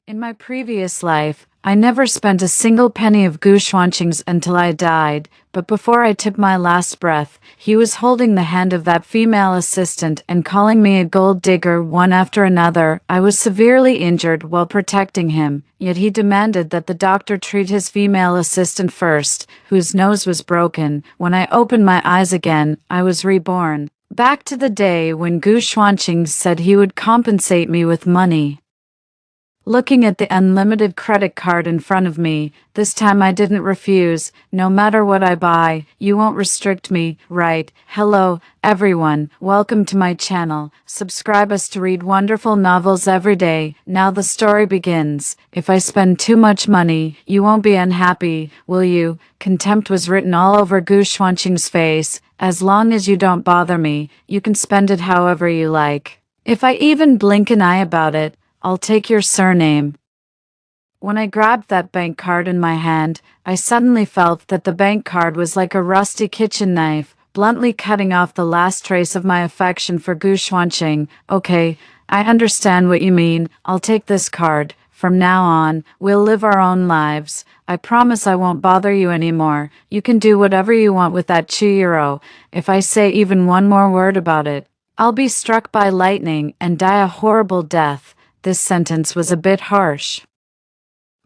In my previous life, I never spent a single penny of Gushwanching's until I died, but before I took my last breath, he was holding the hand of that female assistant and calling me a gold digger one after another. I was severely injured while protecting him, yet he demanded that the doctor treat his female assistant first, whose nose was broken. When I opened my eyes again, I was reborn. Back to the day when Gushwanching said he would compensate me with money. Looking at the unlimited credit card in front of me, this time I didn't refuse. No matter what I buy, you won't restrict me, right? Hello, everyone. Welcome to my channel. Subscribe us to read wonderful novels every day. Now the story begins. If I spend too much money, you won't be unhappy, will you? Contempt was written all over Gushwanching's face. As long as you don't bother me, you can spend it however you like. If I even blink an eye about it, I'll take your surname. When I grabbed that bank card in my hand, I suddenly felt that the bank card was like a rusty kitchen knife, bluntly cutting off the last trace of my affection for Gushwanching. Okay, I understand what you mean. I'll take this card. From now on, we'll live our own lives. I promise I won't bother you anymore. You can do whatever you want with that €2. If I say even one more word about it, I'll be struck by lightning and die a horrible death. This sentence was a bit harsh.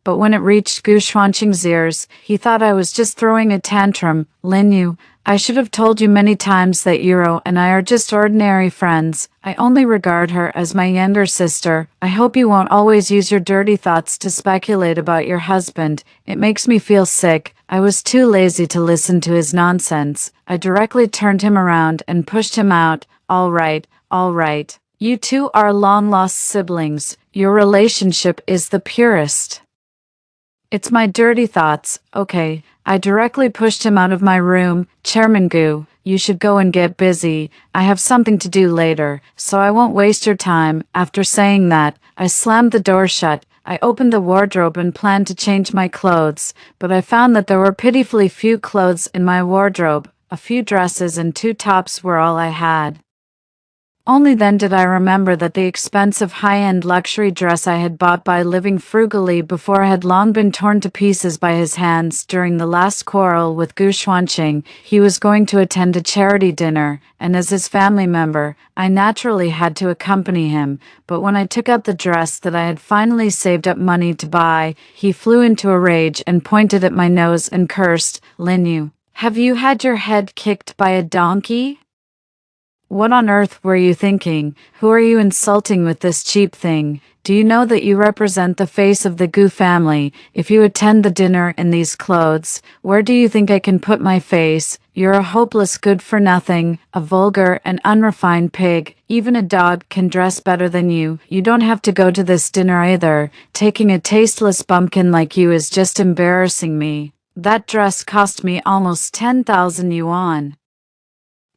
But when it reached Gushwanching's ears, he thought I was just throwing a tantrum. Linyu, I should have told you many times that Euro and I are just ordinary friends. I only regard her as my younger sister. I hope you won't always use your dirty thoughts to speculate about your husband. It makes me feel sick. I was too lazy to listen to his nonsense. I directly turned him around and pushed him out. All right, all right. You two are long-lost siblings. Your relationship is the purest. It's my dirty thoughts. Okay, I directly pushed him out of my room. Chairman Gu, you should go and get busy. I have something to do later, so I won't waste your time. After saying that, I slammed the door shut. I opened the wardrobe and planned to change my clothes, but I found that there were pitifully few clothes in my wardrobe. A few dresses and 2 tops were all I had. Only then did I remember that the expensive high-end luxury dress I had bought by living frugally before had long been torn to pieces by his hands during the last quarrel with Gushwanching. He was going to attend a charity dinner, and as his family member, I naturally had to accompany him. But when I took out the dress that I had finally saved up money to buy, he flew into a rage and pointed at my nose and cursed, "Linyu, have you had your head kicked by a donkey? What on earth were you thinking? Who are you insulting with this cheap thing? Do you know that you represent the face of the Gu family? If you attend the dinner in these clothes, where do you think I can put my face? You're a hopeless good-for-nothing, a vulgar and unrefined pig. Even a dog can dress better than you. You don't have to go to this dinner either. Taking a tasteless bumpkin like you is just embarrassing me. That dress cost me almost 10,000 yuan.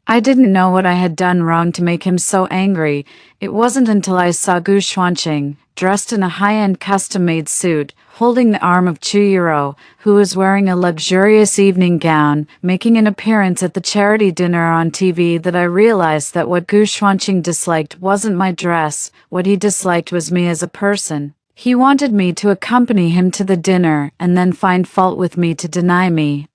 I didn't know what I had done wrong to make him so angry. It wasn't until I saw Gushwanching, dressed in a high-end custom-made suit, holding the arm of Chuyuro, who was wearing a luxurious evening gown, making an appearance at the charity dinner on TV, that I realized that what Gushwanching disliked wasn't my dress. What he disliked was me as a person. He wanted me to accompany him to the dinner and then find fault with me to deny me,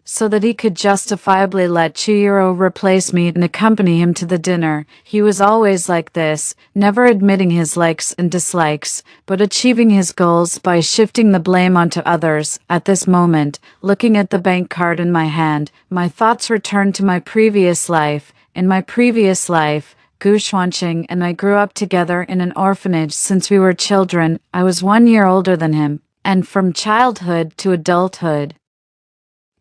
so that he could justifiably let Chuyuro replace me and accompany him to the dinner. He was always like this, never admitting his likes and dislikes, but achieving his goals by shifting the blame onto others. At this moment, looking at the bank card in my hand, my thoughts returned to my previous life. In my previous life, Gushwanching and I grew up together in an orphanage since we were children. I was 1 year older than him, and from childhood to adulthood,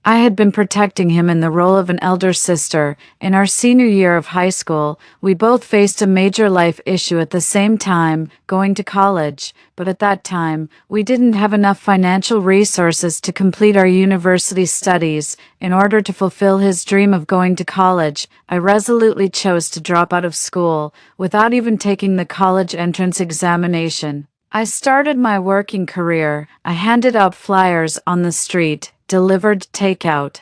I had been protecting him in the role of an elder sister. In our senior year of high school, we both faced a major life issue at the same time, going to college. But at that time, we didn't have enough financial resources to complete our university studies. In order to fulfill his dream of going to college, I resolutely chose to drop out of school, without even taking the college entrance examination. I started my working career. I handed out flyers on the street, delivered takeout,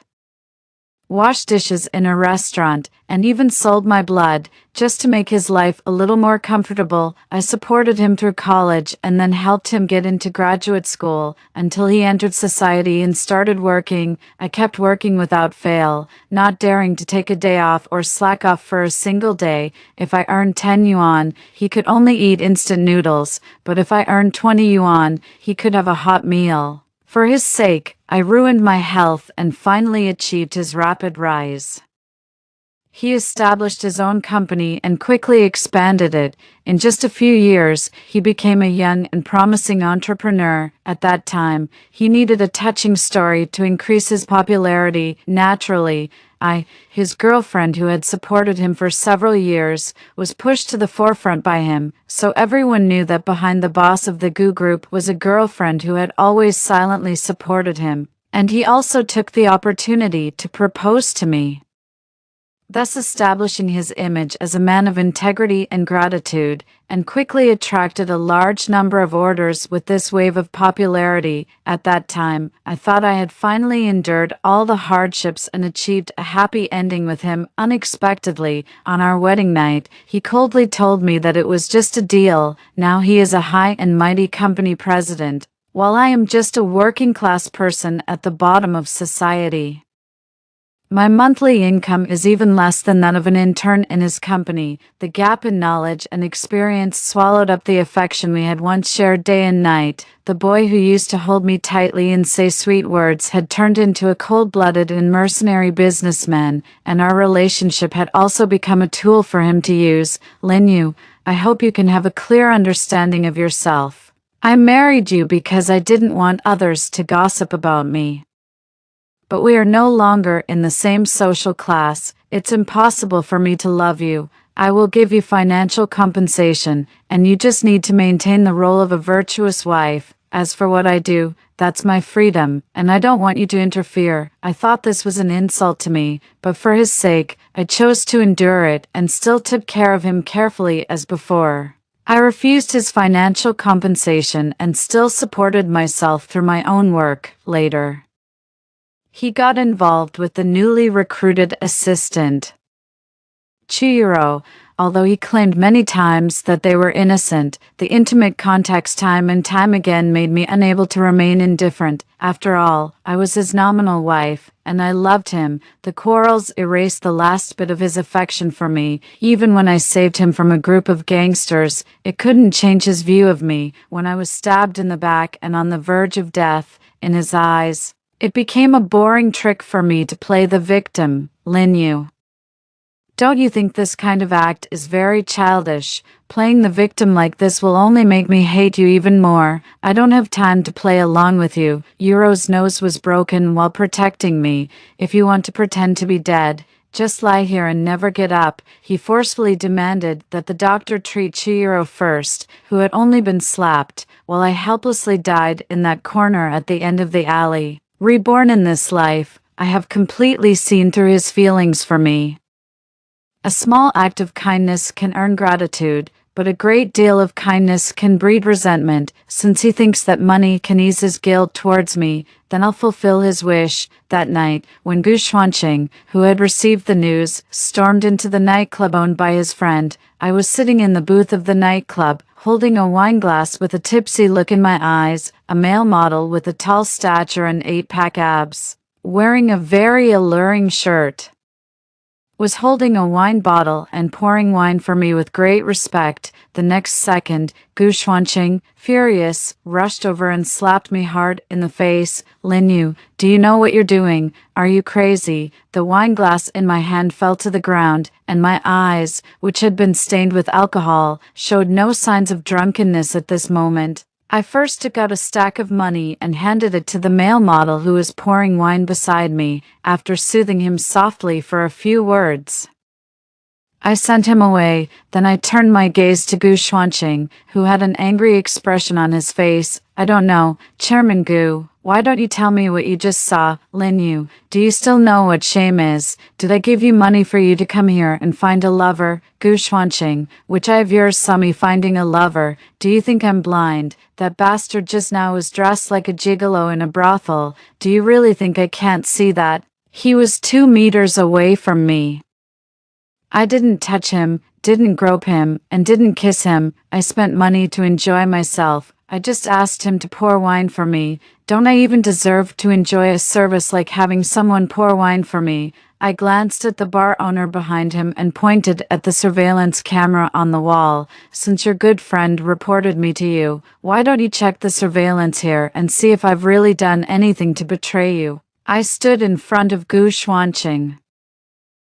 washed dishes in a restaurant, and even sold my blood, just to make his life a little more comfortable. I supported him through college and then helped him get into graduate school until he entered society and started working. I kept working without fail, not daring to take a day off or slack off for a single day. If I earned 10 yuan, he could only eat instant noodles, but if I earned 20 yuan, he could have a hot meal. For his sake, I ruined my health and finally achieved his rapid rise. He established his own company and quickly expanded it. In just a few years, he became a young and promising entrepreneur. At that time, he needed a touching story to increase his popularity. Naturally, his girlfriend who had supported him for several years, was pushed to the forefront by him, so everyone knew that behind the boss of the Gu Group was a girlfriend who had always silently supported him, and he also took the opportunity to propose to me, thus establishing his image as a man of integrity and gratitude, and quickly attracted a large number of orders with this wave of popularity. At that time, I thought I had finally endured all the hardships and achieved a happy ending with him. Unexpectedly, on our wedding night, he coldly told me that it was just a deal. Now he is a high and mighty company president, while I am just a working-class person at the bottom of society. My monthly income is even less than that of an intern in his company. The gap in knowledge and experience swallowed up the affection we had once shared day and night. The boy who used to hold me tightly and say sweet words had turned into a cold-blooded and mercenary businessman, and our relationship had also become a tool for him to use. Lin Yu, I hope you can have a clear understanding of yourself. I married you because I didn't want others to gossip about me. But we are no longer in the same social class. It's impossible for me to love you. I will give you financial compensation, and you just need to maintain the role of a virtuous wife. As for what I do, that's my freedom, and I don't want you to interfere. I thought this was an insult to me, but for his sake, I chose to endure it and still took care of him carefully as before. I refused his financial compensation and still supported myself through my own work. Later, he got involved with the newly recruited assistant, Chihiro. Although he claimed many times that they were innocent, the intimate contacts time and time again made me unable to remain indifferent. After all, I was his nominal wife, and I loved him. The quarrels erased the last bit of his affection for me. Even when I saved him from a group of gangsters, it couldn't change his view of me. When I was stabbed in the back and on the verge of death, in his eyes, it became a boring trick for me to play the victim. Lin Yu, don't you think this kind of act is very childish? Playing the victim like this will only make me hate you even more. I don't have time to play along with you. Yuro's nose was broken while protecting me. If you want to pretend to be dead, just lie here and never get up. He forcefully demanded that the doctor treat Chihiro first, who had only been slapped, while I helplessly died in that corner at the end of the alley. Reborn in this life, I have completely seen through his feelings for me. A small act of kindness can earn gratitude, but a great deal of kindness can breed resentment. Since he thinks that money can ease his guilt towards me, then I'll fulfill his wish. That night, when Gu Xuanqing, who had received the news, stormed into the nightclub owned by his friend, I was sitting in the booth of the nightclub, holding a wine glass with a tipsy look in my eyes. A male model with a tall stature and 8-pack abs, wearing a very alluring shirt, was holding a wine bottle and pouring wine for me with great respect. The next second, Gu Xuanqing, furious, rushed over and slapped me hard in the face. Lin Yu, do you know what you're doing? Are you crazy? The wine glass in my hand fell to the ground, and my eyes, which had been stained with alcohol, showed no signs of drunkenness at this moment. I first took out a stack of money and handed it to the male model who was pouring wine beside me. After soothing him softly for a few words, I sent him away. Then I turned my gaze to Gu Xuanqing, who had an angry expression on his face. I don't know, Chairman Gu, why don't you tell me what you just saw? Lin Yu, do you still know what shame is? Did I give you money for you to come here and find a lover? Gu Xuanqing, which I of yours saw me finding a lover. Do you think I'm blind? That bastard just now was dressed like a gigolo in a brothel. Do you really think I can't see that? He was 2 meters away from me. I didn't touch him, didn't grope him, and didn't kiss him. I spent money to enjoy myself. I just asked him to pour wine for me. Don't I even deserve to enjoy a service like having someone pour wine for me? I glanced at the bar owner behind him and pointed at the surveillance camera on the wall. Since your good friend reported me to you, why don't you check the surveillance here and see if I've really done anything to betray you? I stood in front of Gu Xuanqing,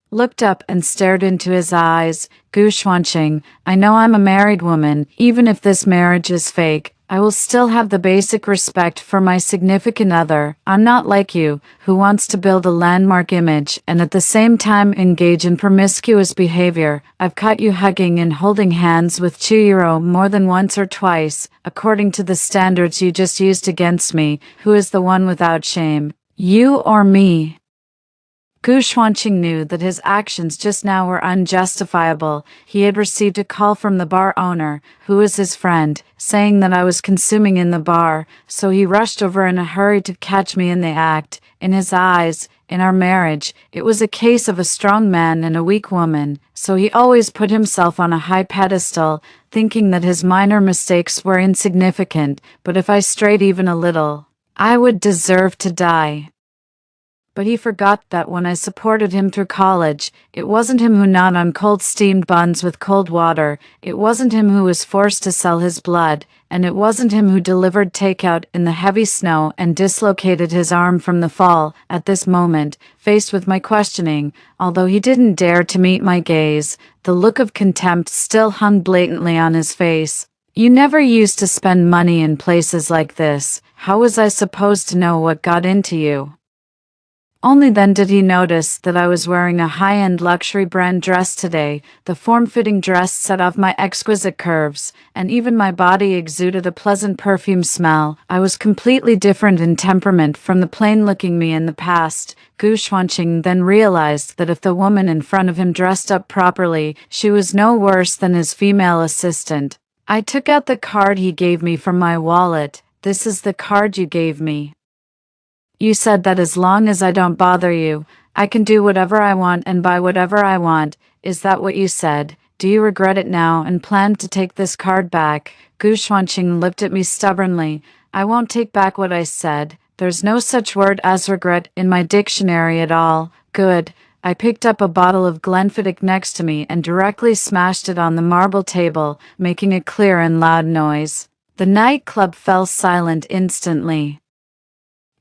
looked up and stared into his eyes. Gu Xuanqing, I know I'm a married woman. Even if this marriage is fake, I will still have the basic respect for my significant other. I'm not like you, who wants to build a landmark image and at the same time engage in promiscuous behavior. I've caught you hugging and holding hands with Chuyiro more than once or twice, according to the standards you just used against me. Who is the one without shame? You or me? Gu Xuanqing knew that his actions just now were unjustifiable. He had received a call from the bar owner, who was his friend, saying that I was consuming in the bar, so he rushed over in a hurry to catch me in the act. In his eyes, in our marriage, it was a case of a strong man and a weak woman, so he always put himself on a high pedestal, thinking that his minor mistakes were insignificant, but if I strayed even a little, I would deserve to die. But he forgot that when I supported him through college, it wasn't him who gnawed on cold steamed buns with cold water, it wasn't him who was forced to sell his blood, and it wasn't him who delivered takeout in the heavy snow and dislocated his arm from the fall. At this moment, faced with my questioning, although he didn't dare to meet my gaze, the look of contempt still hung blatantly on his face. You never used to spend money in places like this. How was I supposed to know what got into you? Only then did he notice that I was wearing a high-end luxury brand dress today. The form-fitting dress set off my exquisite curves, and even my body exuded a pleasant perfume smell. I was completely different in temperament from the plain-looking me in the past. Gu Xuanqing then realized that if the woman in front of him dressed up properly, she was no worse than his female assistant. I took out the card he gave me from my wallet. This is the card you gave me. You said that as long as I don't bother you, I can do whatever I want and buy whatever I want. Is that what you said? Do you regret it now and plan to take this card back? Gu Xuanqing looked at me stubbornly. I won't take back what I said. There's no such word as regret in my dictionary at all. Good. I picked up a bottle of Glenfiddich next to me and directly smashed it on the marble table, making a clear and loud noise. The nightclub fell silent instantly,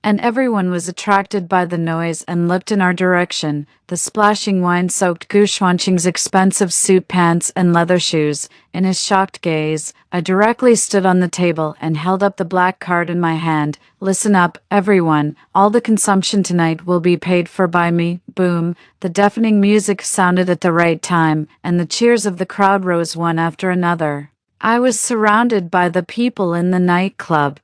and everyone was attracted by the noise and looked in our direction. The splashing wine soaked Gu Xuanqing's expensive suit pants and leather shoes. In his shocked gaze, I directly stood on the table and held up the black card in my hand. Listen up, everyone. All the consumption tonight will be paid for by me. Boom. The deafening music sounded at the right time, and the cheers of the crowd rose one after another. I was surrounded by the people in the nightclub,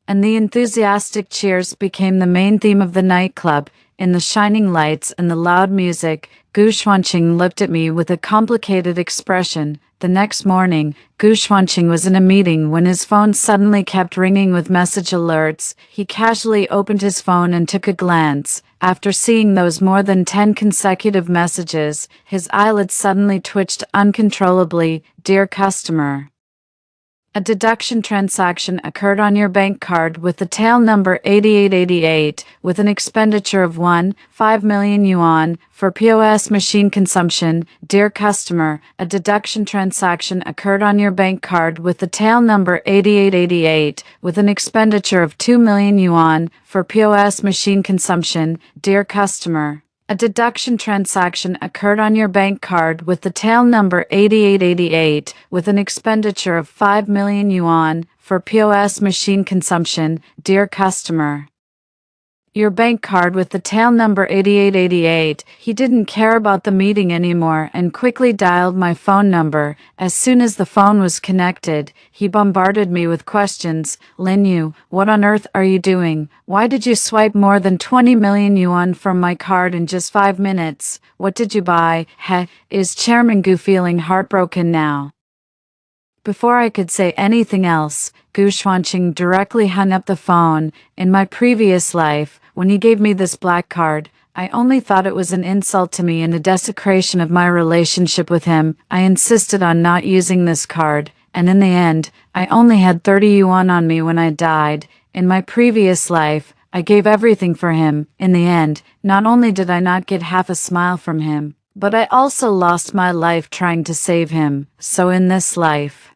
and the enthusiastic cheers became the main theme of the nightclub. In the shining lights and the loud music, Gu Xuanqing looked at me with a complicated expression. The next morning, Gu Xuanqing was in a meeting when his phone suddenly kept ringing with message alerts. He casually opened his phone and took a glance. After seeing those more than 10 consecutive messages, his eyelids suddenly twitched uncontrollably. Dear customer, a deduction transaction occurred on your bank card with the tail number 8888 with an expenditure of 1.5 million yuan for POS machine consumption. Dear customer, a deduction transaction occurred on your bank card with the tail number 8888 with an expenditure of 2 million yuan for POS machine consumption. Dear customer, a deduction transaction occurred on your bank card with the tail number 8888 with an expenditure of 5 million yuan for POS machine consumption. Dear customer, your bank card with the tail number 8888. He didn't care about the meeting anymore and quickly dialed my phone number. As soon as the phone was connected, he bombarded me with questions. Lin Yu, what on earth are you doing? Why did you swipe more than 20 million yuan from my card in just 5 minutes? What did you buy? Heh, is Chairman Gu feeling heartbroken now? Before I could say anything else, Gu Xuanqing directly hung up the phone. In my previous life, when he gave me this black card, I only thought it was an insult to me and a desecration of my relationship with him. I insisted on not using this card, and in the end, I only had 30 yuan on me when I died. In my previous life, I gave everything for him. In the end, not only did I not get half a smile from him, but I also lost my life trying to save him. So in this life,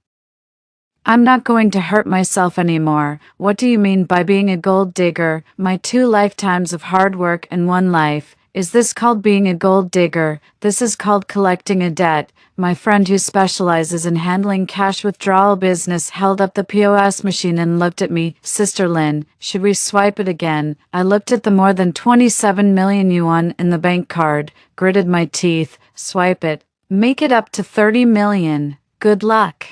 I'm not going to hurt myself anymore. What do you mean by being a gold digger? My 2 lifetimes of hard work and 1 life. Is this called being a gold digger? This is called collecting a debt. My friend who specializes in handling cash withdrawal business held up the POS machine and looked at me. Sister Lin, should we swipe it again? I looked at the more than 27 million yuan in the bank card, gritted my teeth. Swipe it. Make it up to 30 million. Good luck.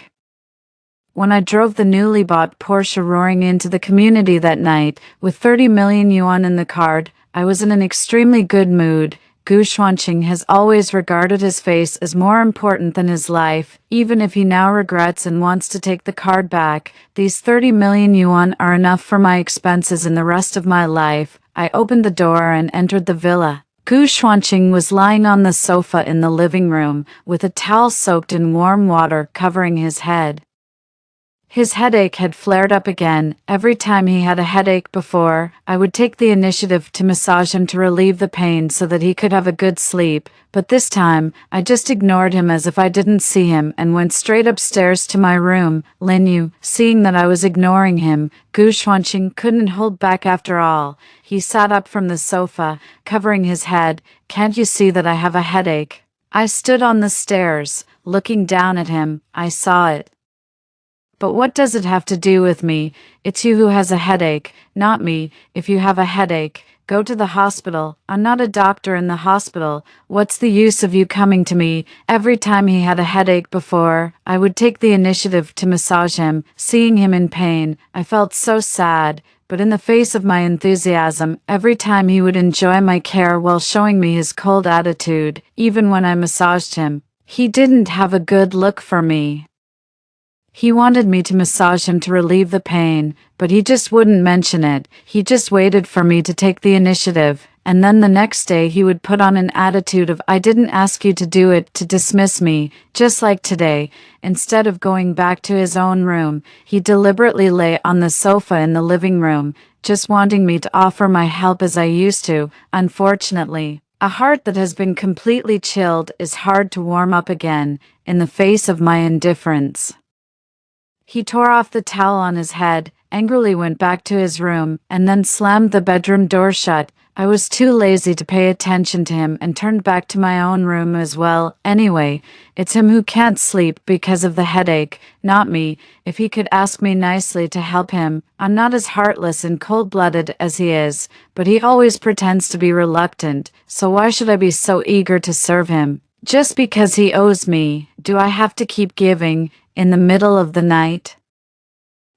When I drove the newly bought Porsche roaring into the community that night, with 30 million yuan in the card, I was in an extremely good mood. Gu Xuanqing has always regarded his face as more important than his life, even if he now regrets and wants to take the card back. These 30 million yuan are enough for my expenses in the rest of my life. I opened the door and entered the villa. Gu Xuanqing was lying on the sofa in the living room, with a towel soaked in warm water covering his head. His headache had flared up again. Every time he had a headache before, I would take the initiative to massage him to relieve the pain so that he could have a good sleep. But this time, I just ignored him as if I didn't see him and went straight upstairs to my room. Lin Yu, seeing that I was ignoring him, Gu Xuanqing couldn't hold back after all. He sat up from the sofa, covering his head. Can't you see that I have a headache? I stood on the stairs, looking down at him. I saw it. But what does it have to do with me? It's you who has a headache, not me. If you have a headache, go to the hospital. I'm not a doctor in the hospital. What's the use of you coming to me? Every time he had a headache before, I would take the initiative to massage him. Seeing him in pain, I felt so sad. But in the face of my enthusiasm, every time he would enjoy my care while showing me his cold attitude, even when I massaged him, he didn't have a good look for me. He wanted me to massage him to relieve the pain, but he just wouldn't mention it. He just waited for me to take the initiative, and then the next day he would put on an attitude of "I didn't ask you to do it," to dismiss me, just like today. Instead of going back to his own room, he deliberately lay on the sofa in the living room, just wanting me to offer my help as I used to. Unfortunately, a heart that has been completely chilled is hard to warm up again in the face of my indifference. He tore off the towel on his head, angrily went back to his room, and then slammed the bedroom door shut. I was too lazy to pay attention to him and turned back to my own room as well. Anyway, it's him who can't sleep because of the headache, not me. If he could ask me nicely to help him, I'm not as heartless and cold-blooded as he is, but he always pretends to be reluctant, so why should I be so eager to serve him? Just because he owes me, do I have to keep giving? In the middle of the night,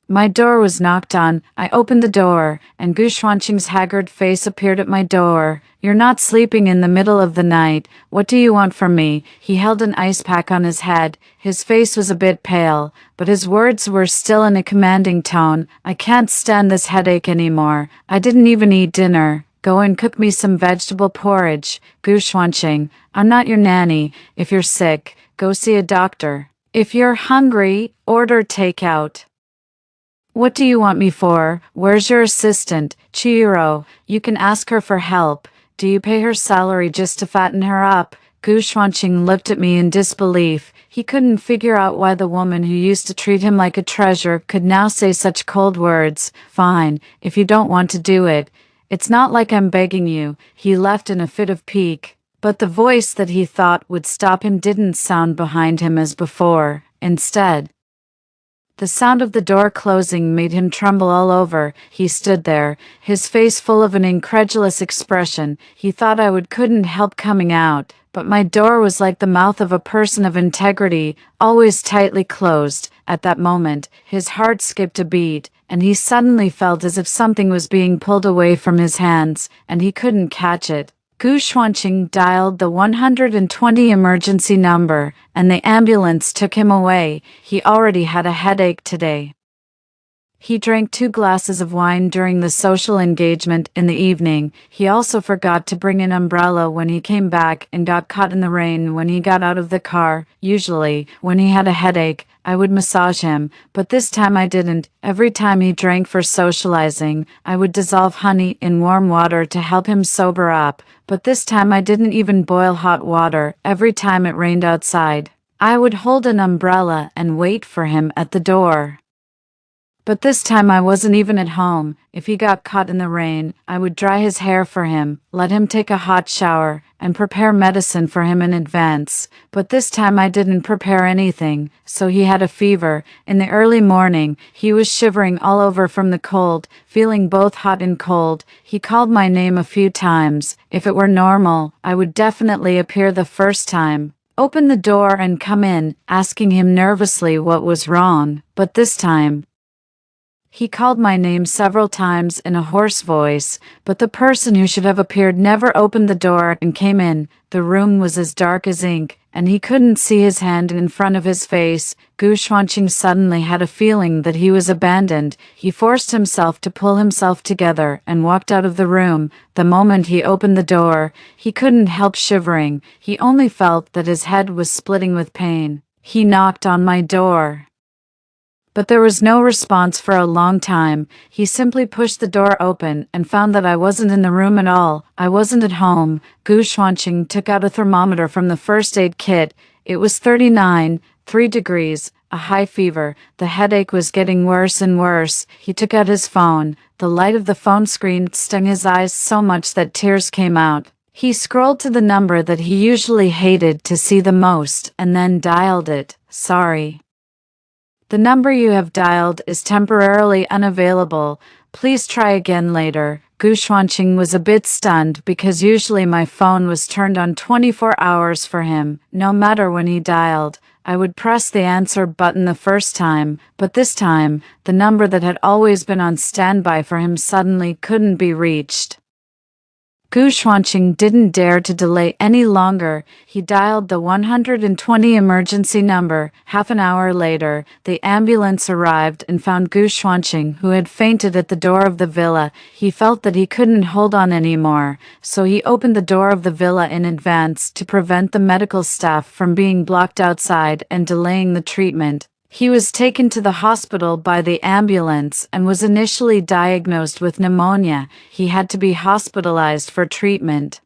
my door was knocked on. I opened the door, and Gu Xuanqing's haggard face appeared at my door. "You're not sleeping in the middle of the night. What do you want from me?" He held an ice pack on his head. His face was a bit pale, but his words were still in a commanding tone. "I can't stand this headache anymore. I didn't even eat dinner. Go and cook me some vegetable porridge." Gu Xuanqing, I'm not your nanny. If you're sick, go see a doctor. If you're hungry, order takeout. What do you want me for? Where's your assistant? Chihiro, you can ask her for help. Do you pay her salary just to fatten her up? Gu Xuanqing looked at me in disbelief. He couldn't figure out why the woman who used to treat him like a treasure could now say such cold words. Fine, if you don't want to do it. It's not like I'm begging you. He left in a fit of pique. But the voice that he thought would stop him didn't sound behind him as before. Instead, the sound of the door closing made him tremble all over. He stood there, his face full of an incredulous expression. He thought I couldn't help coming out, but my door was like the mouth of a person of integrity, always tightly closed. At that moment, his heart skipped a beat, and he suddenly felt as if something was being pulled away from his hands, and he couldn't catch it. Gu Xuanqing dialed the 120 emergency number, and the ambulance took him away. He already had a headache today. He drank 2 glasses of wine during the social engagement in the evening. He also forgot to bring an umbrella when he came back and got caught in the rain when he got out of the car. Usually, when he had a headache, I would massage him, but this time I didn't. Every time he drank for socializing, I would dissolve honey in warm water to help him sober up, but this time I didn't even boil hot water every time it rained outside. I would hold an umbrella and wait for him at the door. But this time I wasn't even at home. If he got caught in the rain, I would dry his hair for him, let him take a hot shower, and prepare medicine for him in advance. But this time I didn't prepare anything, so he had a fever. In the early morning, he was shivering all over from the cold, feeling both hot and cold. He called my name a few times. If it were normal, I would definitely appear the first time, open the door and come in, asking him nervously what was wrong. But this time, he called my name several times in a hoarse voice, but the person who should have appeared never opened the door and came in. The room was as dark as ink, and he couldn't see his hand in front of his face. Gu Xuanqing suddenly had a feeling that he was abandoned. He forced himself to pull himself together and walked out of the room. The moment he opened the door, he couldn't help shivering. He only felt that his head was splitting with pain. He knocked on my door, but there was no response for a long time. He simply pushed the door open and found that I wasn't in the room at all. I wasn't at home. Gu Xuanqing took out a thermometer from the first aid kit. It was 39.3 degrees, a high fever. The headache was getting worse and worse. He took out his phone. The light of the phone screen stung his eyes so much that tears came out. He scrolled to the number that he usually hated to see the most and then dialed it. Sorry. The number you have dialed is temporarily unavailable. Please try again later. Gu Xuanqing was a bit stunned because usually my phone was turned on 24 hours for him. No matter when he dialed, I would press the answer button the first time, but this time, the number that had always been on standby for him suddenly couldn't be reached. Gu Xuanqing didn't dare to delay any longer. He dialed the 120 emergency number. Half an hour later, the ambulance arrived and found Gu Xuanqing, who had fainted at the door of the villa. He felt that he couldn't hold on anymore, so he opened the door of the villa in advance to prevent the medical staff from being blocked outside and delaying the treatment. He was taken to the hospital by the ambulance and was initially diagnosed with pneumonia. He had to be hospitalized for treatment.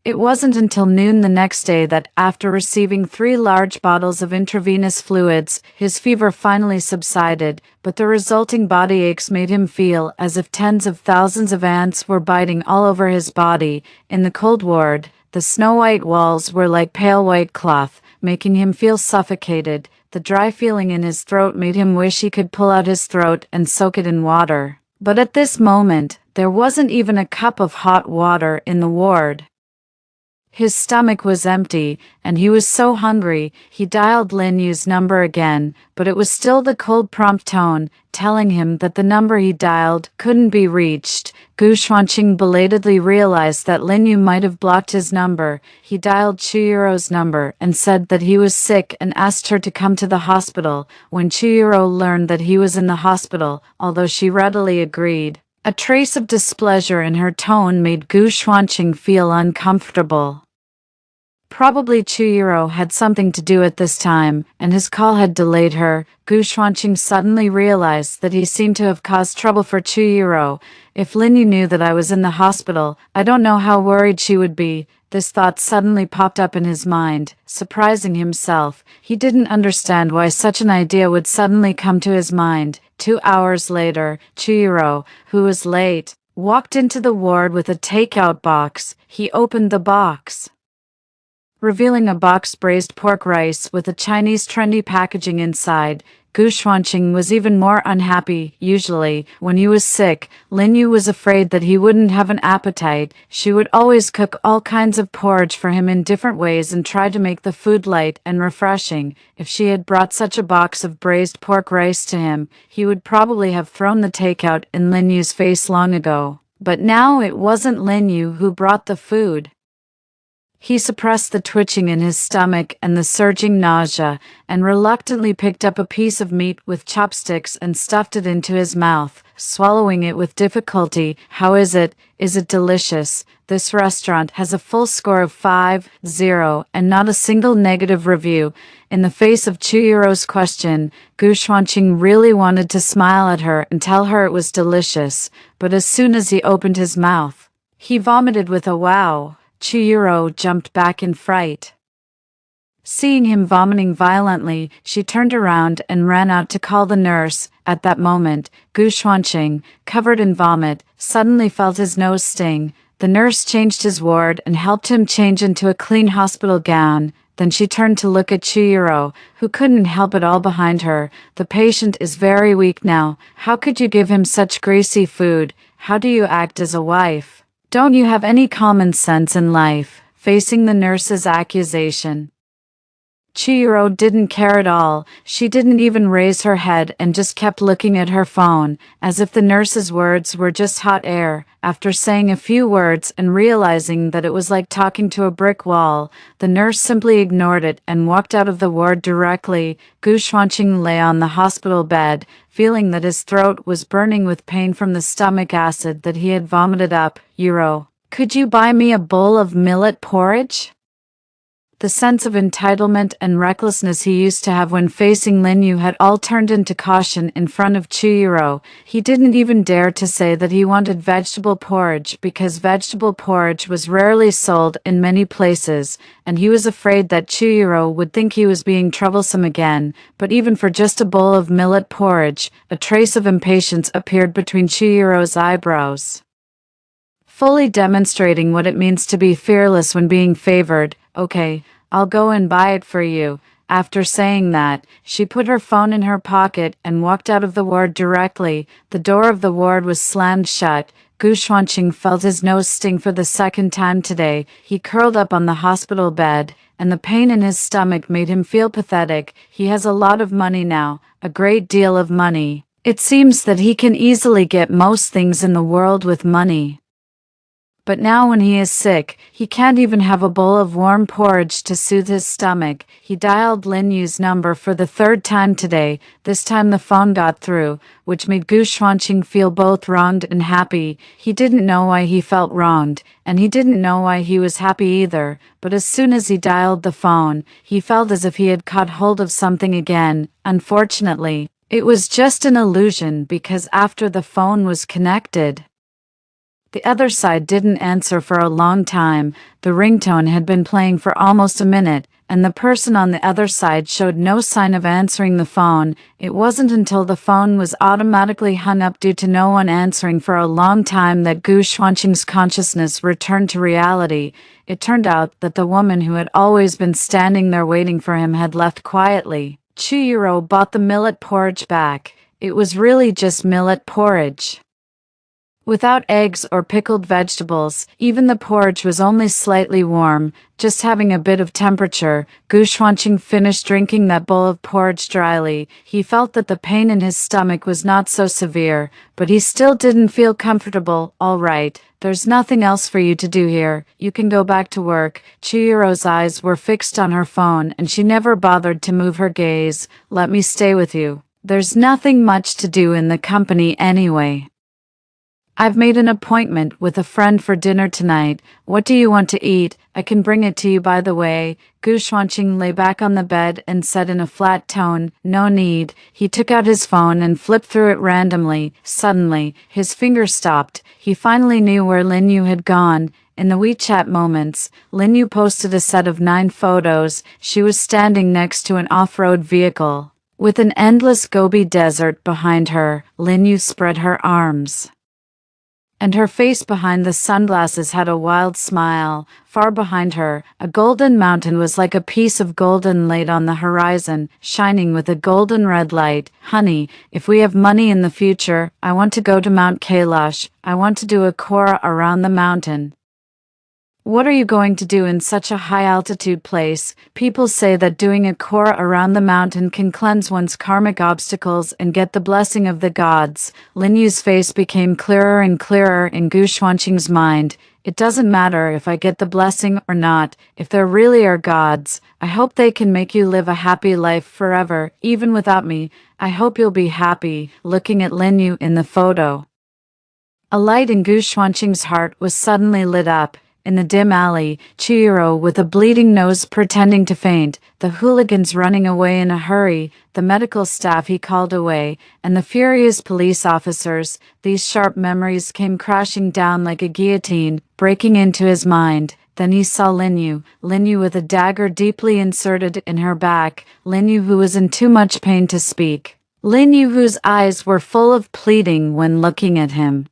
It wasn't until noon the next day that, after receiving 3 large bottles of intravenous fluids, his fever finally subsided, but the resulting body aches made him feel as if tens of thousands of ants were biting all over his body. In the cold ward, the snow-white walls were like pale white cloth, making him feel suffocated. The dry feeling in his throat made him wish he could pull out his throat and soak it in water. But at this moment, there wasn't even a cup of hot water in the ward. His stomach was empty, and he was so hungry, he dialed Lin Yu's number again, but it was still the cold prompt tone, telling him that the number he dialed couldn't be reached. Gu Xuanqing belatedly realized that Lin Yu might have blocked his number. He dialed Chu Yuro's number and said that he was sick and asked her to come to the hospital. When Chu Yuro learned that he was in the hospital, although she readily agreed, a trace of displeasure in her tone made Gu Xuanqing feel uncomfortable. Probably Chu Yuro had something to do at this time, and his call had delayed her. Gu Xuanqing suddenly realized that he seemed to have caused trouble for Chu Yuro. If Lin Yu knew that I was in the hospital, I don't know how worried she would be. This thought suddenly popped up in his mind, surprising himself. He didn't understand why such an idea would suddenly come to his mind. 2 hours later, Chu Yuro, who was late, walked into the ward with a takeout box. He opened the box, revealing a boxed braised pork rice with a Chinese trendy packaging inside. Gu Xuanqing was even more unhappy. Usually, when he was sick, Lin Yu was afraid that he wouldn't have an appetite. She would always cook all kinds of porridge for him in different ways and try to make the food light and refreshing. If she had brought such a box of braised pork rice to him, he would probably have thrown the takeout in Lin Yu's face long ago. But now it wasn't Lin Yu who brought the food. He suppressed the twitching in his stomach and the surging nausea, and reluctantly picked up a piece of meat with chopsticks and stuffed it into his mouth, swallowing it with difficulty. "How is it? Is it delicious? This restaurant has a full score of 5.0 and not a single negative review." In the face of Chuyiro's question, Gu Xuanqing really wanted to smile at her and tell her it was delicious, but as soon as he opened his mouth, he vomited with a wow. Chiyuro jumped back in fright. Seeing him vomiting violently, she turned around and ran out to call the nurse. At that moment, Gu Xuanqing, covered in vomit, suddenly felt his nose sting. The nurse changed his ward and helped him change into a clean hospital gown. Then she turned to look at Chiyuro, who couldn't help it all behind her. "The patient is very weak now. How could you give him such greasy food? How do you act as a wife? Don't you have any common sense in life?" Facing the nurse's accusation, Chiyuro didn't care at all. She didn't even raise her head and just kept looking at her phone, as if the nurse's words were just hot air. After saying a few words and realizing that it was like talking to a brick wall, the nurse simply ignored it and walked out of the ward directly. Gu Xuanqing lay on the hospital bed, feeling that his throat was burning with pain from the stomach acid that he had vomited up. "Euro, could you buy me a bowl of millet porridge?" The sense of entitlement and recklessness he used to have when facing Lin Yu had all turned into caution in front of Chiyuro. He didn't even dare to say that he wanted vegetable porridge because vegetable porridge was rarely sold in many places, and he was afraid that Chiyuro would think he was being troublesome again. But even for just a bowl of millet porridge, a trace of impatience appeared between Chiyuro's eyebrows, fully demonstrating what it means to be fearless when being favored. "Okay, I'll go and buy it for you." After saying that, she put her phone in her pocket and walked out of the ward directly. The door of the ward was slammed shut. Gu Xuanqing felt his nose sting for the second time today. He curled up on the hospital bed, and the pain in his stomach made him feel pathetic. He has a lot of money now, a great deal of money. It seems that he can easily get most things in the world with money. But now when he is sick, he can't even have a bowl of warm porridge to soothe his stomach. He dialed Lin Yu's number for the third time today. This time the phone got through, which made Gu Xuanqing feel both wronged and happy. He didn't know why he felt wronged, and he didn't know why he was happy either. But as soon as he dialed the phone, he felt as if he had caught hold of something again. Unfortunately, it was just an illusion because after the phone was connected, the other side didn't answer for a long time. The ringtone had been playing for almost a minute, and the person on the other side showed no sign of answering the phone. It wasn't until the phone was automatically hung up due to no one answering for a long time that Gu Xuanqing's consciousness returned to reality. It turned out that the woman who had always been standing there waiting for him had left quietly. Chiyuro bought the millet porridge back. It was really just millet porridge, without eggs or pickled vegetables. Even the porridge was only slightly warm, just having a bit of temperature. Gu Xuanqing finished drinking that bowl of porridge dryly. He felt that the pain in his stomach was not so severe, but he still didn't feel comfortable. "All right, there's nothing else for you to do here. You can go back to work." Chiyuro's eyes were fixed on her phone, and she never bothered to move her gaze. "Let me stay with you. There's nothing much to do in the company anyway. I've made an appointment with a friend for dinner tonight. What do you want to eat? I can bring it to you by the way." Gu Xuanqing lay back on the bed and said in a flat tone, "No need." He took out his phone and flipped through it randomly. Suddenly, his finger stopped. He finally knew where Lin Yu had gone. In the WeChat moments, Lin Yu posted a set of 9 photos. She was standing next to an off-road vehicle, with an endless Gobi desert behind her. Lin Yu spread her arms, and her face behind the sunglasses had a wild smile. Far behind her, a golden mountain was like a piece of golden laid on the horizon, shining with a golden red light. "Honey, if we have money in the future, I want to go to Mount Kailash. I want to do a Korah around the mountain." "What are you going to do in such a high-altitude place?" People say that doing a Korah around the mountain can cleanse one's karmic obstacles and get the blessing of the gods. Lin Yu's face became clearer and clearer in Gu Xuanqing's mind. It doesn't matter if I get the blessing or not. If there really are gods, I hope they can make you live a happy life forever, even without me. I hope you'll be happy," looking at Lin Yu in the photo. A light in Gu Xuanqing's heart was suddenly lit up. In the dim alley, Chihiro with a bleeding nose pretending to faint, the hooligans running away in a hurry, the medical staff he called away, and the furious police officers. These sharp memories came crashing down like a guillotine, breaking into his mind. Then he saw Lin Yu with a dagger deeply inserted in her back, Lin Yu who was in too much pain to speak. Lin Yu whose eyes were full of pleading when looking at him.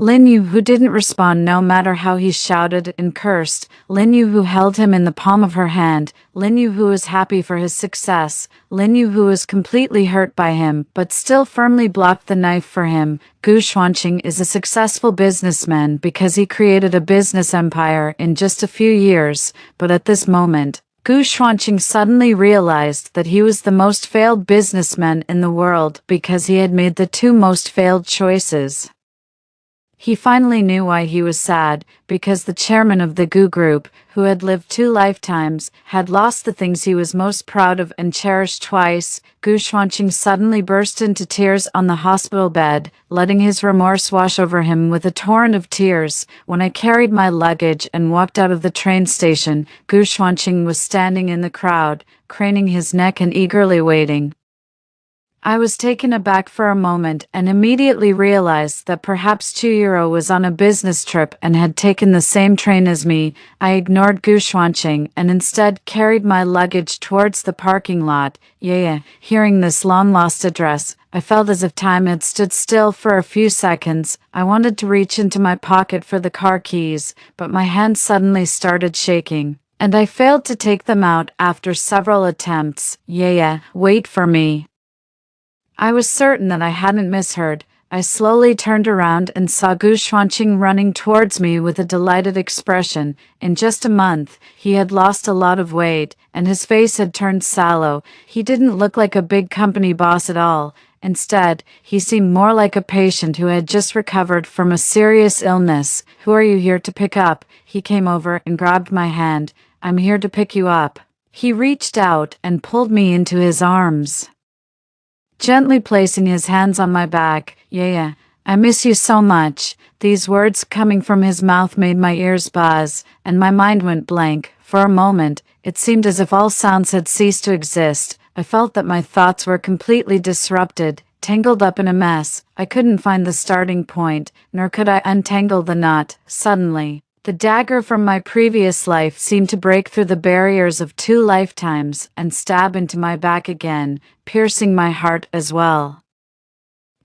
Lin Yu who didn't respond no matter how he shouted and cursed, Lin Yu who held him in the palm of her hand, Lin Yu who was happy for his success, Lin Yu who was completely hurt by him but still firmly blocked the knife for him. Gu Xuanqing is a successful businessman because he created a business empire in just a few years, but at this moment, Gu Xuanqing suddenly realized that he was the most failed businessman in the world because he had made the two most failed choices. He finally knew why he was sad, because the chairman of the Gu Group, who had lived 2 lifetimes, had lost the things he was most proud of and cherished twice. Gu Xuanqing suddenly burst into tears on the hospital bed, letting his remorse wash over him with a torrent of tears. When I carried my luggage and walked out of the train station, Gu Xuanqing was standing in the crowd, craning his neck and eagerly waiting. I was taken aback for a moment and immediately realized that perhaps Chihiro was on a business trip and had taken the same train as me. I ignored Gu Xuanqing and instead carried my luggage towards the parking lot. Hearing this long-lost address, I felt as if time had stood still for a few seconds. I wanted to reach into my pocket for the car keys, but my hand suddenly started shaking, and I failed to take them out after several attempts. Wait for me. I was certain that I hadn't misheard. I slowly turned around and saw Gu Xuanqing running towards me with a delighted expression. In just a month, he had lost a lot of weight, and his face had turned sallow. He didn't look like a big company boss at all. Instead, he seemed more like a patient who had just recovered from a serious illness. "Who are you here to pick up?" He came over and grabbed my hand. "I'm here to pick you up." He reached out and pulled me into his arms, gently placing his hands on my back. I miss you so much." These words coming from his mouth made my ears buzz, and my mind went blank. For a moment, it seemed as if all sounds had ceased to exist. I felt that my thoughts were completely disrupted, tangled up in a mess. I couldn't find the starting point, nor could I untangle the knot. Suddenly, the dagger from my previous life seemed to break through the barriers of 2 lifetimes and stab into my back again, piercing my heart as well.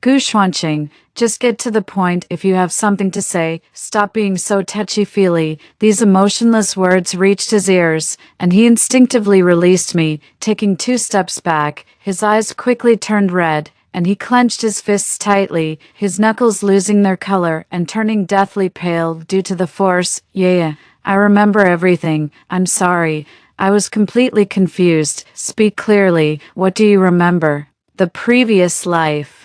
"Gu Xuanqing, just get to the point if you have something to say. Stop being so touchy-feely." These emotionless words reached his ears, and he instinctively released me, taking 2 steps back. His eyes quickly turned red, and he clenched his fists tightly, his knuckles losing their color and turning deathly pale due to the force. I remember everything. I'm sorry. I was completely confused. Speak clearly. What do you remember?" "The previous life."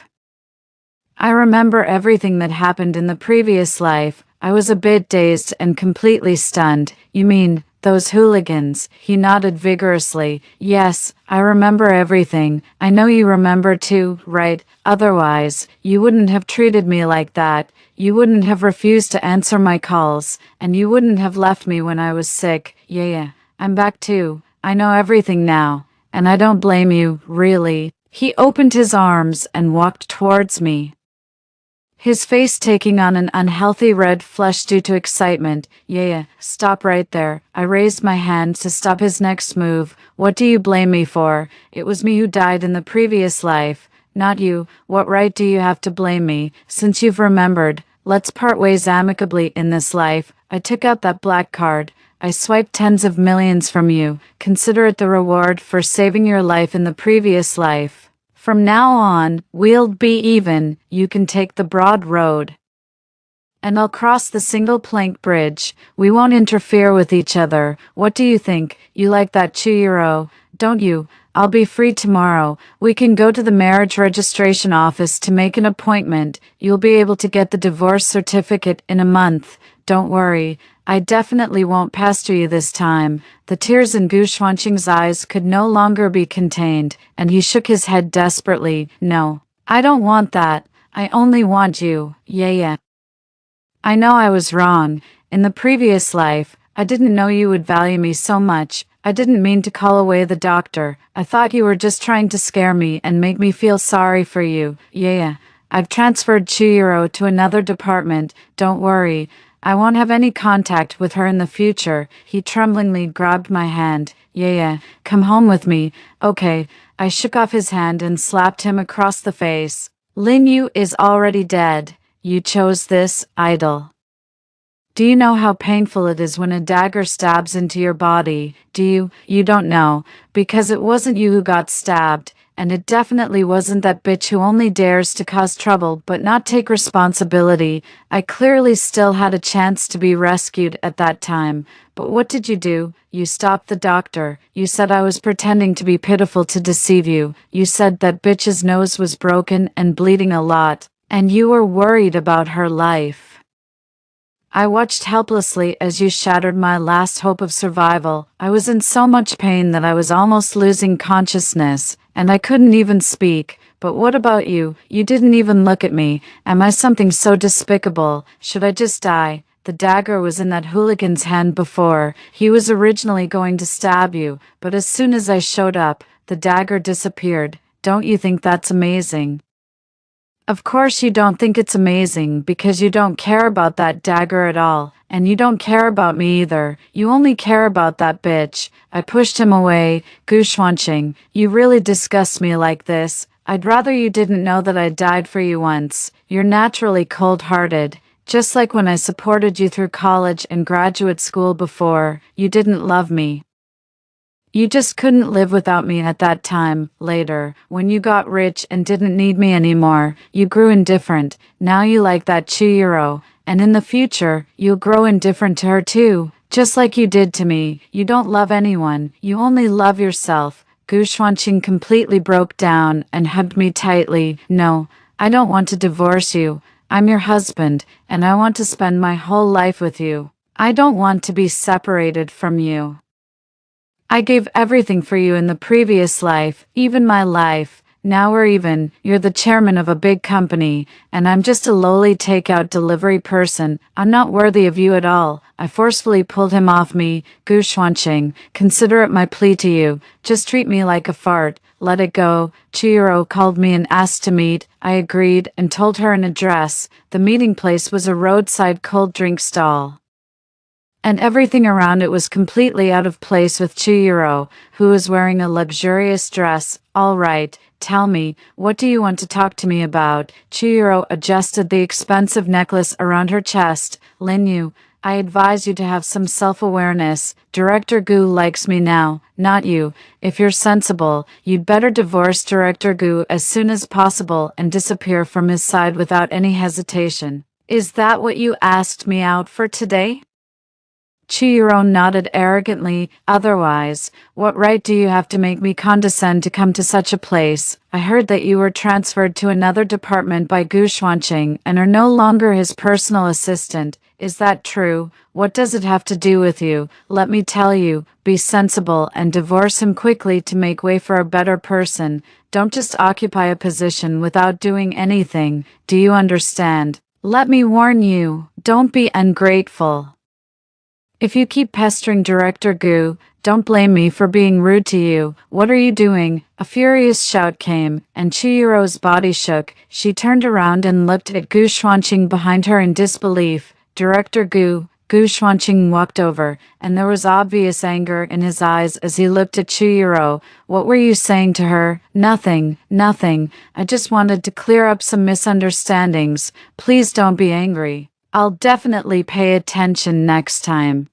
I remember everything that happened in the previous life. I was a bit dazed and completely stunned. "You mean those hooligans?" He nodded vigorously. "Yes, I remember everything. I know you remember too, right? Otherwise, you wouldn't have treated me like that. You wouldn't have refused to answer my calls, and you wouldn't have left me when I was sick." I'm back too. I know everything now, and I don't blame you, really." He opened his arms and walked towards me, his face taking on an unhealthy red flush due to excitement. Stop right there." I raised my hand to stop his next move. "What do you blame me for? It was me who died in the previous life, not you. What right do you have to blame me? Since you've remembered, let's part ways amicably in this life." I took out that black card. "I swiped tens of millions from you. Consider it the reward for saving your life in the previous life. From now on, we'll be even. You can take the broad road, and I'll cross the single plank bridge. We won't interfere with each other. What do you think? You like that, Chihiro, don't you? I'll be free tomorrow. We can go to the marriage registration office to make an appointment. You'll be able to get the divorce certificate in a month. don't worry. I definitely won't pester you this time." The tears in Gu Xuanqing's eyes could no longer be contained, and he shook his head desperately. "No, I don't want that. I only want you, yeah. I know I was wrong. In the previous life, I didn't know you would value me so much. I didn't mean to call away the doctor. I thought you were just trying to scare me and make me feel sorry for you, yeah. I've transferred Chihiro to another department. Don't worry. I won't have any contact with her in the future." He tremblingly grabbed my hand. "Yeah, come home with me." "Okay." I shook off his hand and slapped him across the face. "Lin Yu is already dead. You chose this, idol. Do you know how painful it is when a dagger stabs into your body? Do you? You don't know, because it wasn't you who got stabbed, and it definitely wasn't that bitch who only dares to cause trouble but not take responsibility. I clearly still had a chance to be rescued at that time. But what did you do? You stopped the doctor. You said I was pretending to be pitiful to deceive you. You said that bitch's nose was broken and bleeding a lot, and you were worried about her life. I watched helplessly as you shattered my last hope of survival. I was in so much pain that I was almost losing consciousness, and I couldn't even speak. But what about you? You didn't even look at me. Am I something so despicable? Should I just die? The dagger was in that hooligan's hand before. He was originally going to stab you, but as soon as I showed up, the dagger disappeared. Don't you think that's amazing? Of course you don't think it's amazing because you don't care about that dagger at all, and you don't care about me either. You only care about that bitch. I pushed him away. Gu Xuanqing, you really disgust me like this. I'd rather you didn't know that I died for you once. You're naturally cold-hearted. Just like when I supported you through college and graduate school before, you didn't love me. You just couldn't live without me at that time. Later, when you got rich and didn't need me anymore, you grew indifferent. Now you like that Chihiro, and in the future, you'll grow indifferent to her too, just like you did to me. You don't love anyone, you only love yourself. Gu Xuanqing completely broke down and hugged me tightly. "No, I don't want to divorce you. I'm your husband, and I want to spend my whole life with you. I don't want to be separated from you. I gave everything for you in the previous life, even my life. Now we're even. You're the chairman of a big company, and I'm just a lowly takeout delivery person. I'm not worthy of you at all." I forcefully pulled him off me. "Gu Xuanqing, consider it my plea to you. Just treat me like a fart. Let it go." Chihiro called me and asked to meet. I agreed and told her an address. The meeting place was a roadside cold drink stall, and everything around it was completely out of place with Chihiro, who was wearing a luxurious dress. "All right, tell me, what do you want to talk to me about?" Chihiro adjusted the expensive necklace around her chest. "Lin Yu, I advise you to have some self-awareness. Director Gu likes me now, not you. If you're sensible, you'd better divorce Director Gu as soon as possible and disappear from his side without any hesitation. Is that what you asked me out for today?" Chihiro nodded arrogantly. "Otherwise, what right do you have to make me condescend to come to such a place? I heard that you were transferred to another department by Gu Xuanqing and are no longer his personal assistant. Is that true? What does it have to do with you? Let me tell you, be sensible and divorce him quickly to make way for a better person. Don't just occupy a position without doing anything. Do you understand? Let me warn you, don't be ungrateful. If you keep pestering Director Gu, don't blame me for being rude to you. What are you doing?" A furious shout came, and Chihiro's body shook. She turned around and looked at Gu Xuanqing behind her in disbelief. "Director Gu." Gu Xuanqing walked over, and there was obvious anger in his eyes as he looked at Chihiro. "What were you saying to her?" "Nothing, nothing. I just wanted to clear up some misunderstandings. Please don't be angry. I'll definitely pay attention next time."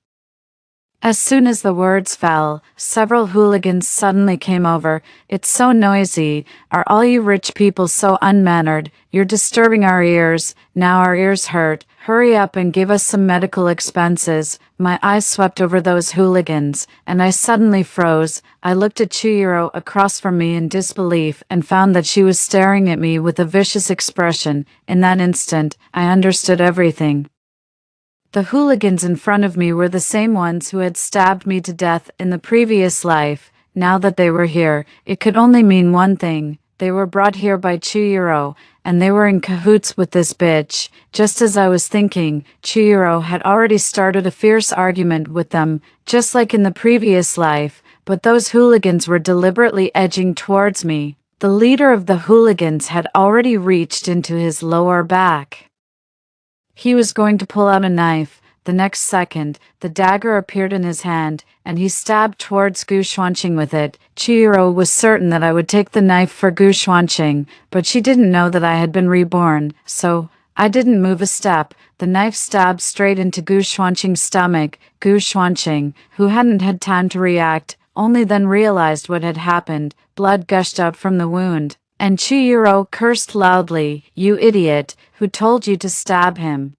As soon as the words fell, several hooligans suddenly came over. "It's so noisy. Are all you rich people so unmannered? You're disturbing our ears. Now our ears hurt. Hurry up and give us some medical expenses." My eyes swept over those hooligans, and I suddenly froze. I looked at Chihiro across from me in disbelief and found that she was staring at me with a vicious expression. In that instant, I understood everything. The hooligans in front of me were the same ones who had stabbed me to death in the previous life. Now that they were here, it could only mean one thing. They were brought here by Chihiro, and they were in cahoots with this bitch. Just as I was thinking, Chihiro had already started a fierce argument with them, just like in the previous life, but those hooligans were deliberately edging towards me. The leader of the hooligans had already reached into his lower back. He was going to pull out a knife. The next second, the dagger appeared in his hand, and he stabbed towards Gu Xuanqing with it. Chihiro was certain that I would take the knife for Gu Xuanqing, but she didn't know that I had been reborn, so I didn't move a step. The knife stabbed straight into Gu Xuanqing's stomach. Gu Xuanqing, who hadn't had time to react, only then realized what had happened. Blood gushed out from the wound, and Chihiro cursed loudly. "You idiot, who told you to stab him?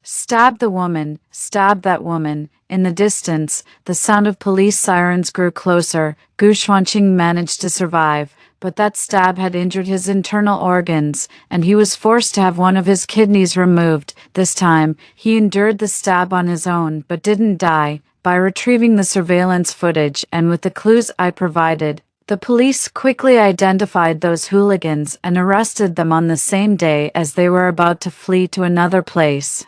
Stab the woman, stab that woman." In the distance, the sound of police sirens grew closer. Gu Xuanqing managed to survive, but that stab had injured his internal organs, and he was forced to have one of his kidneys removed. This time, he endured the stab on his own, but didn't die. By retrieving the surveillance footage and with the clues I provided, the police quickly identified those hooligans and arrested them on the same day as they were about to flee to another place.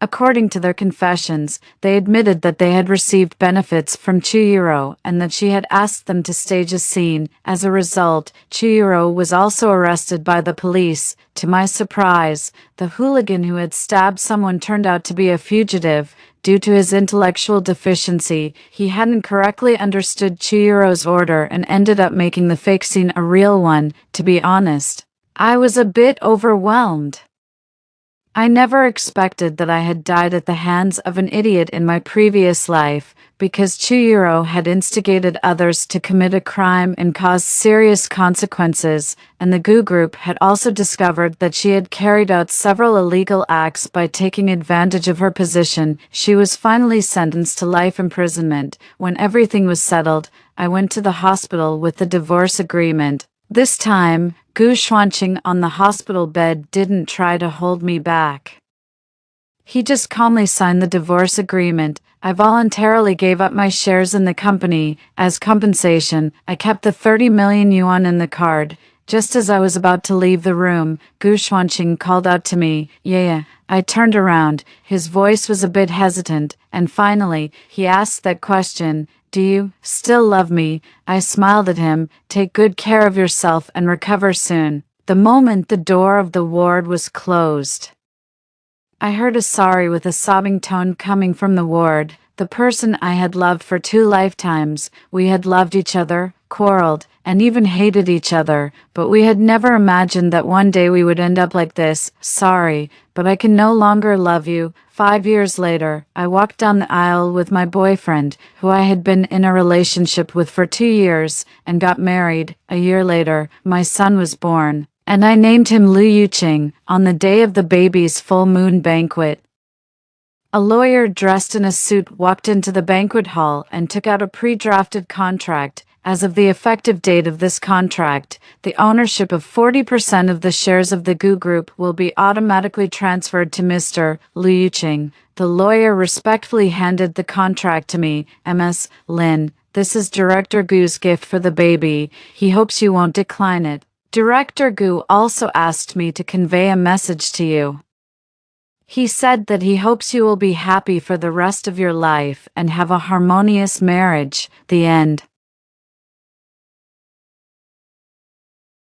According to their confessions, they admitted that they had received benefits from Chihiro and that she had asked them to stage a scene. As a result, Chihiro was also arrested by the police. To my surprise, the hooligan who had stabbed someone turned out to be a fugitive. Due to his intellectual deficiency, he hadn't correctly understood Chihiro's order and ended up making the fake scene a real one. To be honest, I was a bit overwhelmed. I never expected that I had died at the hands of an idiot in my previous life, because Chihiro had instigated others to commit a crime and caused serious consequences, and the Gu group had also discovered that she had carried out several illegal acts by taking advantage of her position. She was finally sentenced to life imprisonment. When everything was settled, I went to the hospital with the divorce agreement. This time, Gu Xuanqing on the hospital bed didn't try to hold me back. He just calmly signed the divorce agreement. I voluntarily gave up my shares in the company. As compensation, I kept the 30 million yuan in the card. Just as I was about to leave the room, Gu Xuanqing called out to me, "Yeah." I turned around. His voice was a bit hesitant, and finally, he asked that question, "Do you still love me?" I smiled at him. "Take good care of yourself and recover soon." The moment the door of the ward was closed, I heard a sorry with a sobbing tone coming from the ward. The person I had loved for 2 lifetimes. We had loved each other, quarreled, and even hated each other, but we had never imagined that one day we would end up like this. "Sorry, but I can no longer love you." 5 years later, I walked down the aisle with my boyfriend, who I had been in a relationship with for 2 years, and got married. A year later, my son was born, and I named him Liu Yuqing on the day of the baby's full moon banquet. A lawyer dressed in a suit walked into the banquet hall and took out a pre-drafted contract. As of the effective date of this contract, the ownership of 40% of the shares of the Gu Group will be automatically transferred to Mr. Liu Yuqing. The lawyer respectfully handed the contract to me. "Ms. Lin, this is Director Gu's gift for the baby. He hopes you won't decline it. Director Gu also asked me to convey a message to you. He said that he hopes you will be happy for the rest of your life and have a harmonious marriage." The end.